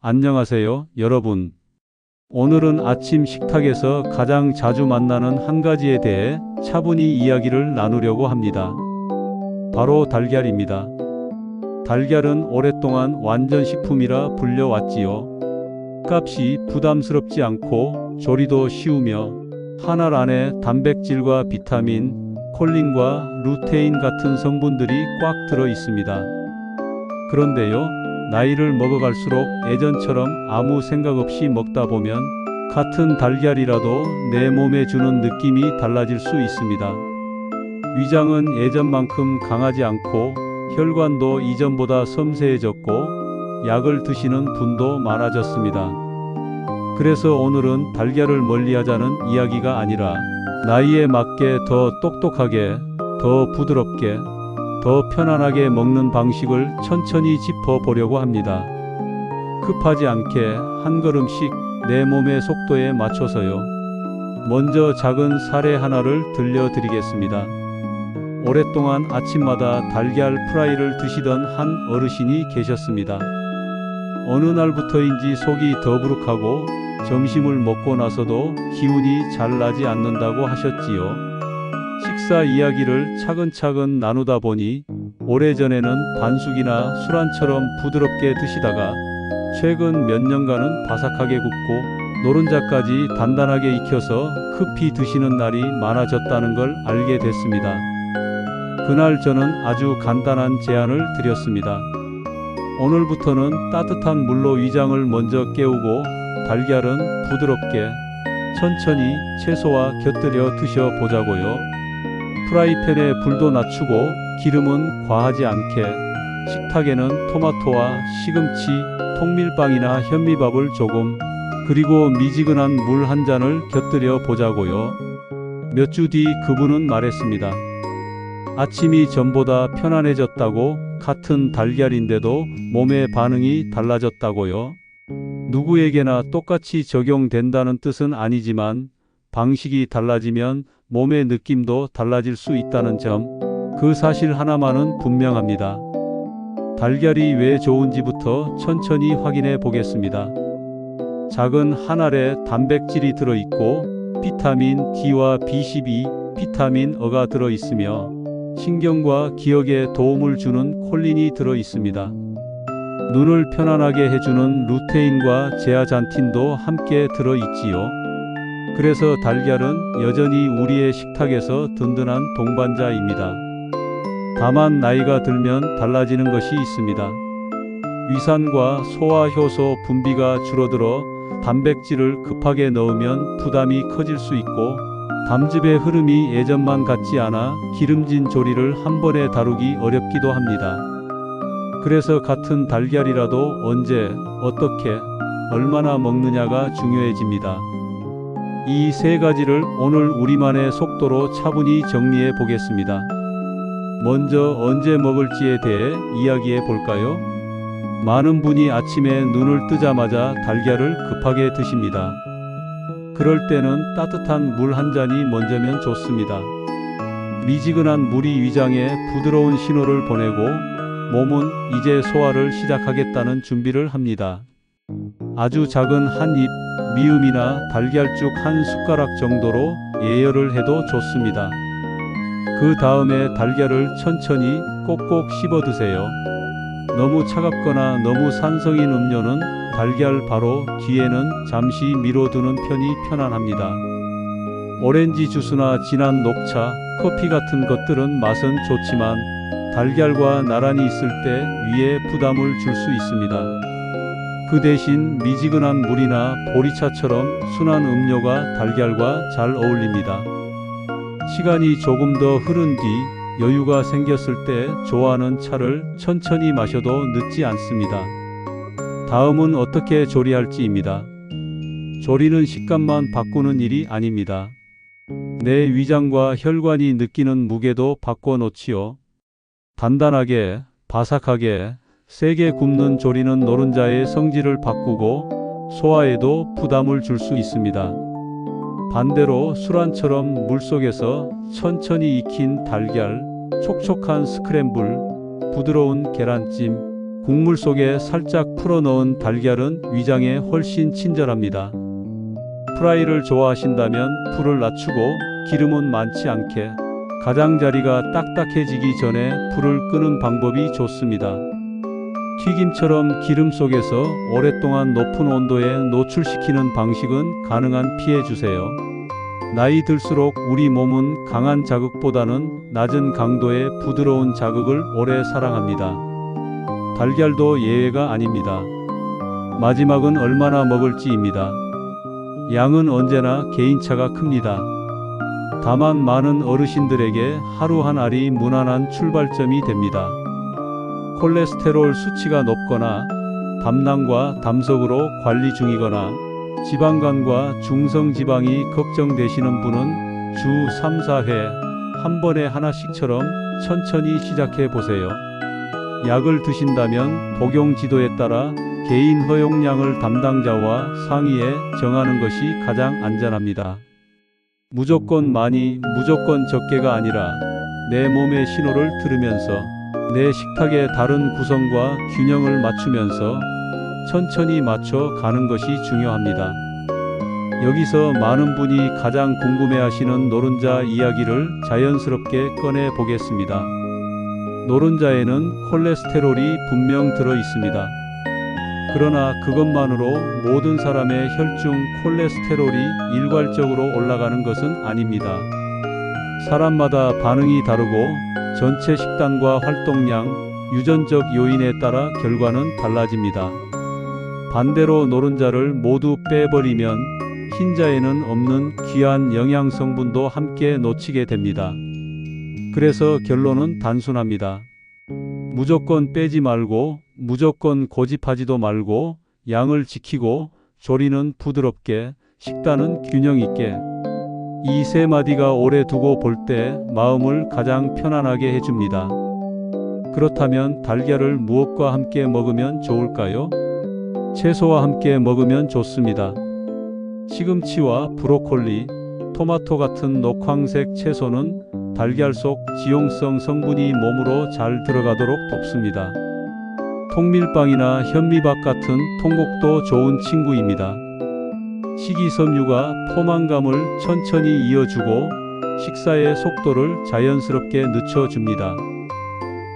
안녕하세요, 여러분. 오늘은 아침 식탁에서 가장 자주 만나는 한 가지에 대해 차분히 이야기를 나누려고 합니다. 바로 달걀입니다. 달걀은 오랫동안 완전식품이라 불려왔지요. 값이 부담스럽지 않고 조리도 쉬우며 한 알 안에 단백질과 비타민, 콜린과 루테인 같은 성분들이 꽉 들어 있습니다. 그런데요, 나이를 먹어갈수록 예전처럼 아무 생각 없이 먹다 보면 같은 달걀이라도 내 몸에 주는 느낌이 달라질 수 있습니다. 위장은 예전만큼 강하지 않고 혈관도 이전보다 섬세해졌고 약을 드시는 분도 많아졌습니다. 그래서 오늘은 달걀을 멀리하자는 이야기가 아니라 나이에 맞게 더 똑똑하게, 더 부드럽게, 더 편안하게 먹는 방식을 천천히 짚어보려고 합니다. 급하지 않게 한 걸음씩 내 몸의 속도에 맞춰서요. 먼저 작은 사례 하나를 들려드리겠습니다. 오랫동안 아침마다 달걀 프라이를 드시던 한 어르신이 계셨습니다. 어느 날부터인지 속이 더부룩하고 점심을 먹고 나서도 기운이 잘 나지 않는다고 하셨지요. 식사 이야기를 차근차근 나누다 보니 오래전에는 반숙이나 술안처럼 부드럽게 드시다가 최근 몇 년간은 바삭하게 굽고 노른자까지 단단하게 익혀서 급히 드시는 날이 많아졌다는 걸 알게 됐습니다. 그날 저는 아주 간단한 제안을 드렸습니다. 오늘부터는 따뜻한 물로 위장을 먼저 깨우고 달걀은 부드럽게 천천히 채소와 곁들여 드셔보자고요. 프라이팬에 불도 낮추고 기름은 과하지 않게, 식탁에는 토마토와 시금치, 통밀빵이나 현미밥을 조금, 그리고 미지근한 물 한 잔을 곁들여 보자고요. 몇 주 뒤 그분은 말했습니다. 아침이 전보다 편안해졌다고, 같은 달걀인데도 몸의 반응이 달라졌다고요. 누구에게나 똑같이 적용된다는 뜻은 아니지만 방식이 달라지면 몸의 느낌도 달라질 수 있다는 점, 그 사실 하나만은 분명합니다. 달걀이 왜 좋은지부터 천천히 확인해 보겠습니다. 작은 한 알에 단백질이 들어있고 비타민 D와 B12, 비타민 E가 들어있으며 신경과 기억에 도움을 주는 콜린이 들어있습니다. 눈을 편안하게 해주는 루테인과 제아잔틴도 함께 들어있지요. 그래서 달걀은 여전히 우리의 식탁에서 든든한 동반자입니다. 다만 나이가 들면 달라지는 것이 있습니다. 위산과 소화효소 분비가 줄어들어 단백질을 급하게 넣으면 부담이 커질 수 있고 담즙의 흐름이 예전만 같지 않아 기름진 조리를 한 번에 다루기 어렵기도 합니다. 그래서 같은 달걀이라도 언제, 어떻게, 얼마나 먹느냐가 중요해집니다. 이 세 가지를 오늘 우리만의 속도로 차분히 정리해 보겠습니다. 먼저 언제 먹을지에 대해 이야기해 볼까요? 많은 분이 아침에 눈을 뜨자마자 달걀을 급하게 드십니다. 그럴 때는 따뜻한 물 한 잔이 먼저면 좋습니다. 미지근한 물이 위장에 부드러운 신호를 보내고 몸은 이제 소화를 시작하겠다는 준비를 합니다. 아주 작은 한 입, 미음이나 달걀죽 한 숟가락 정도로 예열을 해도 좋습니다. 그 다음에 달걀을 천천히 꼭꼭 씹어 드세요. 너무 차갑거나 너무 산성인 음료는 달걀 바로 뒤에는 잠시 미뤄두는 편이 편안합니다. 오렌지 주스나 진한 녹차, 커피 같은 것들은 맛은 좋지만 달걀과 나란히 있을 때 위에 부담을 줄 수 있습니다. 그 대신 미지근한 물이나 보리차처럼 순한 음료가 달걀과 잘 어울립니다. 시간이 조금 더 흐른 뒤 여유가 생겼을 때 좋아하는 차를 천천히 마셔도 늦지 않습니다. 다음은 어떻게 조리할지입니다. 조리는 식감만 바꾸는 일이 아닙니다. 내 위장과 혈관이 느끼는 무게도 바꿔놓지요. 단단하게, 바삭하게, 세게 굽는 조리는 노른자의 성질을 바꾸고 소화에도 부담을 줄 수 있습니다. 반대로 술안처럼 물속에서 천천히 익힌 달걀, 촉촉한 스크램블, 부드러운 계란찜, 국물 속에 살짝 풀어넣은 달걀은 위장에 훨씬 친절합니다. 프라이를 좋아하신다면 불을 낮추고 기름은 많지 않게 가장자리가 딱딱해지기 전에 불을 끄는 방법이 좋습니다. 튀김처럼 기름 속에서 오랫동안 높은 온도에 노출시키는 방식은 가능한 피해주세요. 나이 들수록 우리 몸은 강한 자극보다는 낮은 강도의 부드러운 자극을 오래 사랑합니다. 달걀도 예외가 아닙니다. 마지막은 얼마나 먹을지입니다. 양은 언제나 개인차가 큽니다. 다만 많은 어르신들에게 하루 한 알이 무난한 출발점이 됩니다. 콜레스테롤 수치가 높거나 담낭과 담석으로 관리 중이거나 지방간과 중성지방이 걱정되시는 분은 주 3, 4회 한 번에 하나씩처럼 천천히 시작해 보세요. 약을 드신다면 복용 지도에 따라 개인 허용량을 담당자와 상의해 정하는 것이 가장 안전합니다. 무조건 많이, 무조건 적게가 아니라 내 몸의 신호를 들으면서 내 식탁의 다른 구성과 균형을 맞추면서 천천히 맞춰 가는 것이 중요합니다. 여기서 많은 분이 가장 궁금해하시는 노른자 이야기를 자연스럽게 꺼내 보겠습니다. 노른자에는 콜레스테롤이 분명 들어 있습니다. 그러나 그것만으로 모든 사람의 혈중 콜레스테롤이 일괄적으로 올라가는 것은 아닙니다. 사람마다 반응이 다르고 전체 식단과 활동량, 유전적 요인에 따라 결과는 달라집니다. 반대로 노른자를 모두 빼버리면 흰자에는 없는 귀한 영양 성분도 함께 놓치게 됩니다. 그래서 결론은 단순합니다. 무조건 빼지 말고 무조건 고집하지도 말고 양을 지키고 조리는 부드럽게 식단은 균형 있게 이 세 마디가 오래 두고 볼 때 마음을 가장 편안하게 해줍니다. 그렇다면 달걀을 무엇과 함께 먹으면 좋을까요? 채소와 함께 먹으면 좋습니다. 시금치와 브로콜리, 토마토 같은 녹황색 채소는 달걀 속 지용성 성분이 몸으로 잘 들어가도록 돕습니다. 통밀빵이나 현미밥 같은 통곡도 좋은 친구입니다. 식이섬유가 포만감을 천천히 이어주고 식사의 속도를 자연스럽게 늦춰줍니다.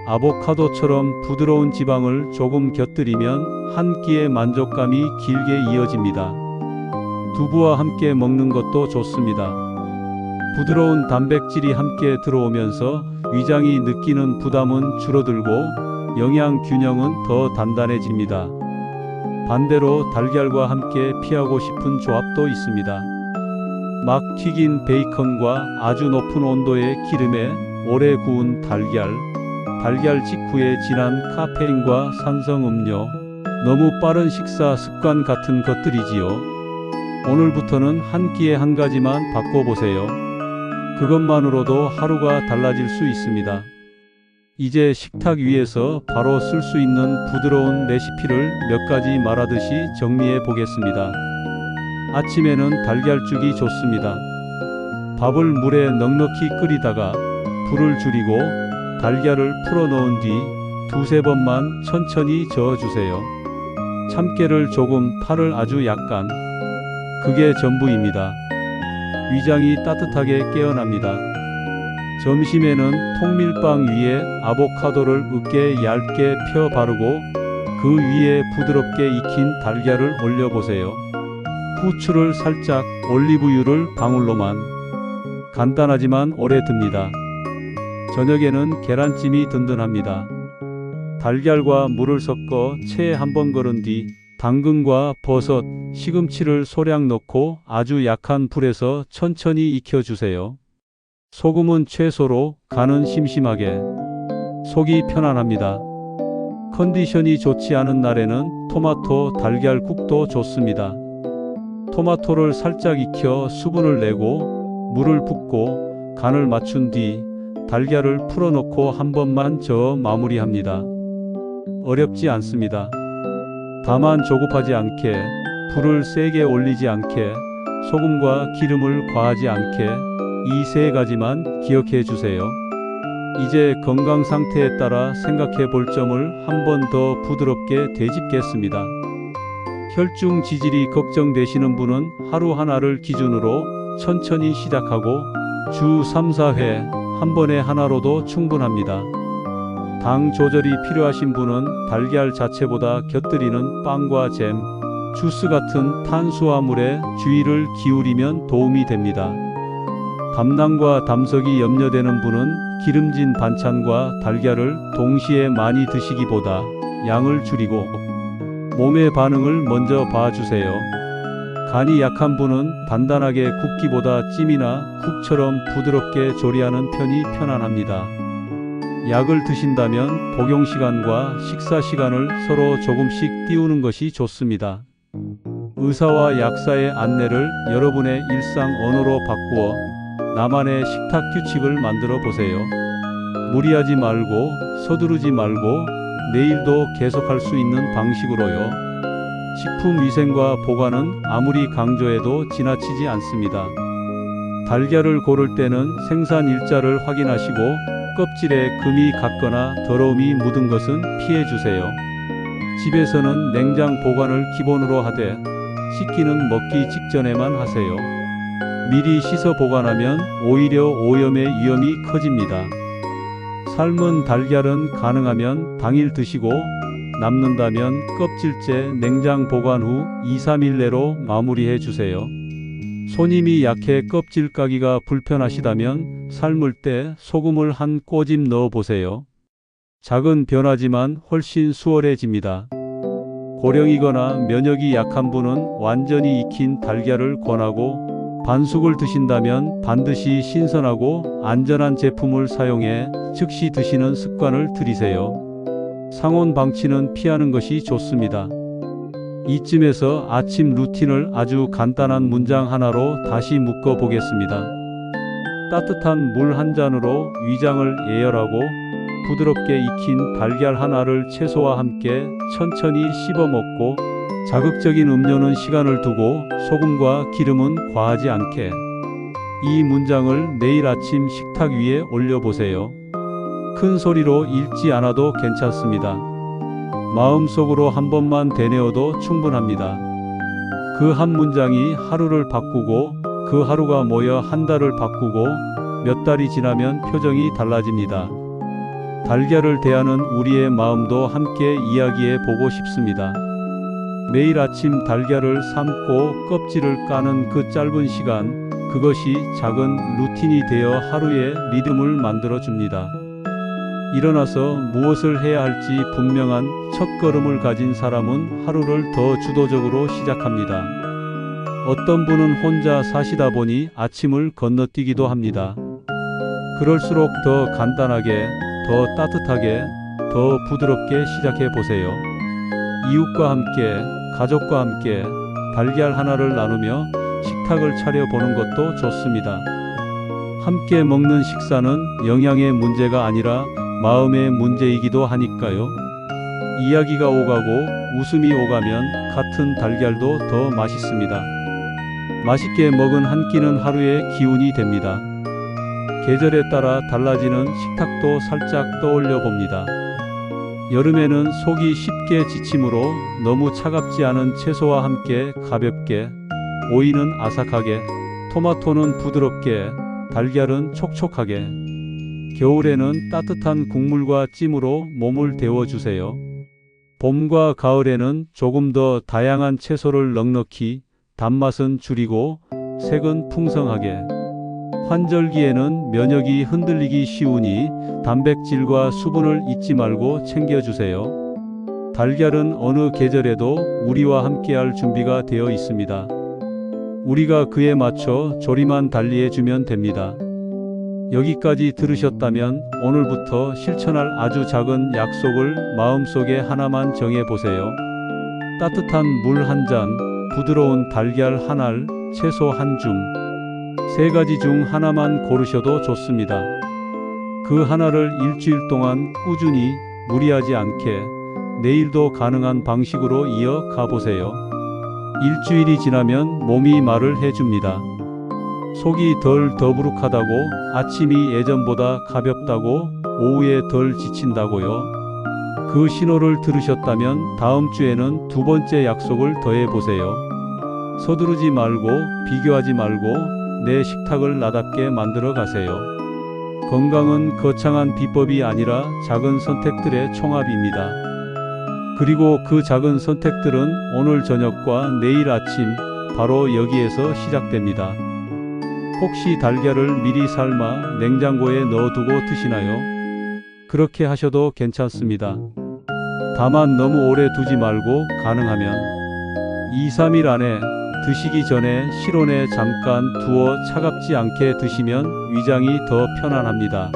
아보카도처럼 부드러운 지방을 조금 곁들이면 한 끼의 만족감이 길게 이어집니다. 두부와 함께 먹는 것도 좋습니다. 부드러운 단백질이 함께 들어오면서 위장이 느끼는 부담은 줄어들고 영양 균형은 더 단단해집니다. 반대로 달걀과 함께 피하고 싶은 조합도 있습니다. 막 튀긴 베이컨과 아주 높은 온도의 기름에 오래 구운 달걀, 달걀 직후에 진한 카페인과 산성음료, 너무 빠른 식사 습관 같은 것들이지요. 오늘부터는 한 끼에 한 가지만 바꿔보세요. 그것만으로도 하루가 달라질 수 있습니다. 이제 식탁 위에서 바로 쓸 수 있는 부드러운 레시피를 몇 가지 말하듯이 정리해 보겠습니다. 아침에는 달걀죽이 좋습니다. 밥을 물에 넉넉히 끓이다가 불을 줄이고 달걀을 풀어 넣은 뒤 두세 번만 천천히 저어주세요. 참깨를 조금, 파를 아주 약간. 그게 전부입니다. 위장이 따뜻하게 깨어납니다. 점심에는 통밀빵 위에 아보카도를 으깨 얇게 펴 바르고 그 위에 부드럽게 익힌 달걀을 올려보세요. 후추를 살짝, 올리브유를 방울로만. 간단하지만 오래 듭니다. 저녁에는 계란찜이 든든합니다. 달걀과 물을 섞어 체에 한번 걸은 뒤 당근과 버섯, 시금치를 소량 넣고 아주 약한 불에서 천천히 익혀주세요. 소금은 최소로, 간은 심심하게. 속이 편안합니다. 컨디션이 좋지 않은 날에는 토마토 달걀국도 좋습니다. 토마토를 살짝 익혀 수분을 내고 물을 붓고 간을 맞춘 뒤 달걀을 풀어넣고 한 번만 저어 마무리합니다. 어렵지 않습니다. 다만 조급하지 않게, 불을 세게 올리지 않게, 소금과 기름을 과하지 않게 이 세 가지만 기억해 주세요. 이제 건강 상태에 따라 생각해 볼 점을 한 번 더 부드럽게 되짚겠습니다. 혈중 지질이 걱정되시는 분은 하루 하나를 기준으로 천천히 시작하고 주 3, 4회 한 번에 하나로도 충분합니다. 당 조절이 필요하신 분은 달걀 자체보다 곁들이는 빵과 잼, 주스 같은 탄수화물에 주의를 기울이면 도움이 됩니다. 담낭과 담석이 염려되는 분은 기름진 반찬과 달걀을 동시에 많이 드시기보다 양을 줄이고 몸의 반응을 먼저 봐주세요. 간이 약한 분은 단단하게 굽기보다 찜이나 국처럼 부드럽게 조리하는 편이 편안합니다. 약을 드신다면 복용 시간과 식사 시간을 서로 조금씩 띄우는 것이 좋습니다. 의사와 약사의 안내를 여러분의 일상 언어로 바꾸어 나만의 식탁 규칙을 만들어 보세요. 무리하지 말고 서두르지 말고 내일도 계속할 수 있는 방식으로요. 식품 위생과 보관은 아무리 강조해도 지나치지 않습니다. 달걀을 고를 때는 생산 일자를 확인하시고 껍질에 금이 갔거나 더러움이 묻은 것은 피해 주세요. 집에서는 냉장 보관을 기본으로 하되 식기는 먹기 직전에만 하세요. 미리 씻어 보관하면 오히려 오염의 위험이 커집니다. 삶은 달걀은 가능하면 당일 드시고 남는다면 껍질째 냉장 보관 후 2, 3일 내로 마무리해 주세요. 손님이 약해 껍질 까기가 불편하시다면 삶을 때 소금을 한 꼬집 넣어 보세요. 작은 변화지만 훨씬 수월해집니다. 고령이거나 면역이 약한 분은 완전히 익힌 달걀을 권하고 반숙을 드신다면 반드시 신선하고 안전한 제품을 사용해 즉시 드시는 습관을 들이세요. 상온 방치는 피하는 것이 좋습니다. 이쯤에서 아침 루틴을 아주 간단한 문장 하나로 다시 묶어 보겠습니다. 따뜻한 물 한 잔으로 위장을 예열하고 부드럽게 익힌 달걀 하나를 채소와 함께 천천히 씹어 먹고 자극적인 음료는 시간을 두고 소금과 기름은 과하지 않게. 이 문장을 내일 아침 식탁 위에 올려보세요. 큰 소리로 읽지 않아도 괜찮습니다. 마음속으로 한 번만 되뇌어도 충분합니다. 그 한 문장이 하루를 바꾸고 그 하루가 모여 한 달을 바꾸고 몇 달이 지나면 표정이 달라집니다. 달걀을 대하는 우리의 마음도 함께 이야기해 보고 싶습니다. 매일 아침 달걀을 삶고 껍질을 까는 그 짧은 시간, 그것이 작은 루틴이 되어 하루의 리듬을 만들어 줍니다. 일어나서 무엇을 해야 할지 분명한 첫걸음을 가진 사람은 하루를 더 주도적으로 시작합니다. 어떤 분은 혼자 사시다 보니 아침을 건너뛰기도 합니다. 그럴수록 더 간단하게, 더 따뜻하게, 더 부드럽게 시작해 보세요. 이웃과 함께, 가족과 함께 달걀 하나를 나누며 식탁을 차려보는 것도 좋습니다. 함께 먹는 식사는 영양의 문제가 아니라 마음의 문제이기도 하니까요. 이야기가 오가고 웃음이 오가면 같은 달걀도 더 맛있습니다. 맛있게 먹은 한 끼는 하루의 기운이 됩니다. 계절에 따라 달라지는 식탁도 살짝 떠올려 봅니다. 여름에는 속이 쉽게 지치므로 너무 차갑지 않은 채소와 함께 가볍게, 오이는 아삭하게, 토마토는 부드럽게, 달걀은 촉촉하게. 겨울에는 따뜻한 국물과 찜으로 몸을 데워주세요. 봄과 가을에는 조금 더 다양한 채소를 넉넉히, 단맛은 줄이고 색은 풍성하게. 환절기에는 면역이 흔들리기 쉬우니 단백질과 수분을 잊지 말고 챙겨주세요. 달걀은 어느 계절에도 우리와 함께할 준비가 되어 있습니다. 우리가 그에 맞춰 조리만 달리해주면 됩니다. 여기까지 들으셨다면 오늘부터 실천할 아주 작은 약속을 마음속에 하나만 정해보세요. 따뜻한 물 한 잔, 부드러운 달걀 한 알, 채소 한 줌. 세 가지 중 하나만 고르셔도 좋습니다. 그 하나를 일주일 동안 꾸준히 무리하지 않게 내일도 가능한 방식으로 이어가 보세요. 일주일이 지나면 몸이 말을 해줍니다. 속이 덜 더부룩하다고, 아침이 예전보다 가볍다고, 오후에 덜 지친다고요. 그 신호를 들으셨다면 다음 주에는 두 번째 약속을 더해 보세요. 서두르지 말고 비교하지 말고 내 식탁을 나답게 만들어 가세요. 건강은 거창한 비법이 아니라 작은 선택들의 총합입니다. 그리고 그 작은 선택들은 오늘 저녁과 내일 아침 바로 여기에서 시작됩니다. 혹시 달걀을 미리 삶아 냉장고에 넣어두고 드시나요? 그렇게 하셔도 괜찮습니다. 다만 너무 오래 두지 말고 가능하면 2-3일 안에 드시기 전에 실온에 잠깐 두어 차갑지 않게 드시면 위장이 더 편안합니다.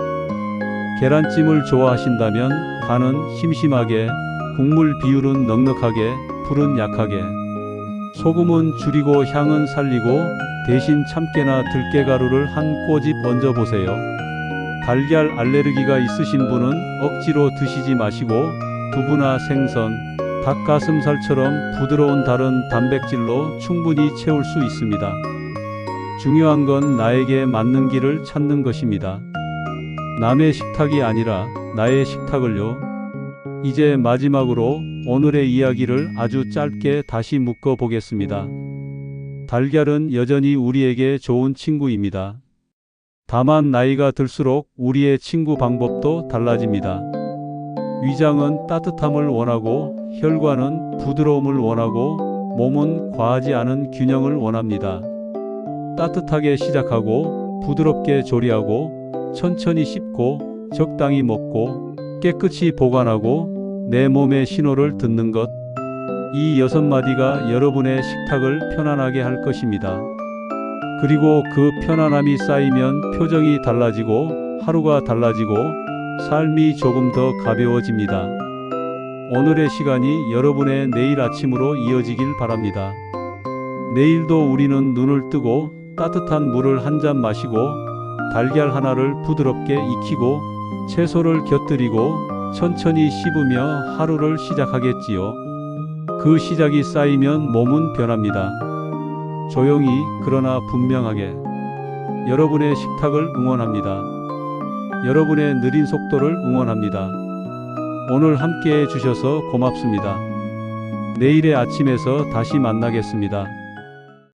계란찜을 좋아하신다면 간은 심심하게, 국물 비율은 넉넉하게, 불은 약하게, 소금은 줄이고 향은 살리고 대신 참깨나 들깨가루를 한 꼬집 얹어보세요. 달걀 알레르기가 있으신 분은 억지로 드시지 마시고 두부나 생선, 닭가슴살처럼 부드러운 다른 단백질로 충분히 채울 수 있습니다. 중요한 건 나에게 맞는 길을 찾는 것입니다. 남의 식탁이 아니라 나의 식탁을요. 이제 마지막으로 오늘의 이야기를 아주 짧게 다시 묶어 보겠습니다. 달걀은 여전히 우리에게 좋은 친구입니다. 다만 나이가 들수록 우리의 친구 방법도 달라집니다. 위장은 따뜻함을 원하고 혈관은 부드러움을 원하고 몸은 과하지 않은 균형을 원합니다. 따뜻하게 시작하고 부드럽게 조리하고 천천히 씹고 적당히 먹고 깨끗이 보관하고 내 몸의 신호를 듣는 것. 이 6마디가 여러분의 식탁을 편안하게 할 것입니다. 그리고 그 편안함이 쌓이면 표정이 달라지고 하루가 달라지고 삶이 조금 더 가벼워집니다. 오늘의 시간이 여러분의 내일 아침으로 이어지길 바랍니다. 내일도 우리는 눈을 뜨고 따뜻한 물을 한 잔 마시고 달걀 하나를 부드럽게 익히고 채소를 곁들이고 천천히 씹으며 하루를 시작하겠지요. 그 시작이 쌓이면 몸은 변합니다. 조용히 그러나 분명하게 여러분의 식탁을 응원합니다. 여러분의 느린 속도를 응원합니다. 오늘 함께해 주셔서 고맙습니다. 내일의 아침에서 다시 만나겠습니다.